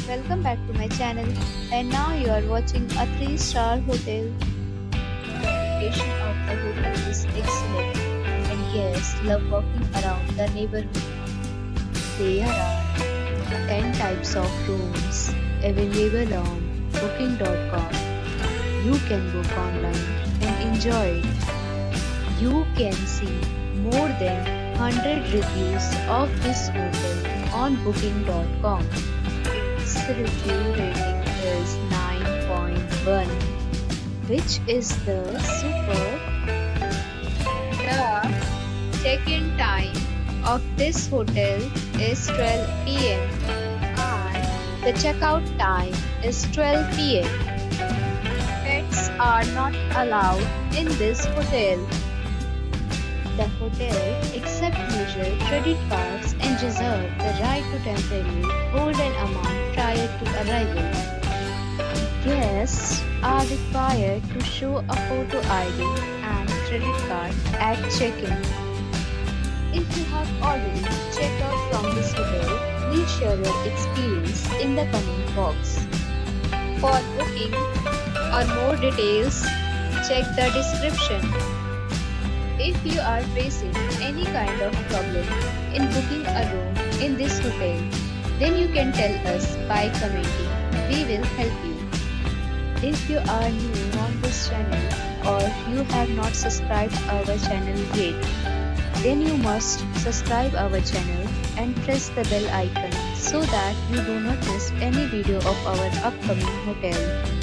welcome back to my channel, and now you are watching a 3-star hotel. The location of the hotel is excellent and guests love walking around the neighborhood. There are 10 types of rooms available on booking.com. You can book online and enjoy it. You can see more than 100 reviews of this hotel on booking.com. Its review rating is 9.1, which is the superb. The check-in time of this hotel is 12 p.m. and the checkout time is 12 p.m. Pets are not allowed in this hotel. The hotel accepts major credit cards and reserves the right to temporarily hold an amount prior to arrival. Guests are required to show a photo ID and credit card at check-in. If you have already checked out from this hotel, please share your experience in the comment box. For booking or more details, check the description. If you are facing any kind of problem in booking a room in this hotel, then you can tell us by commenting. We will help you. If you are new on this channel or you have not subscribed our channel yet, then you must subscribe our channel and press the bell icon so that you do not miss any video of our upcoming hotel.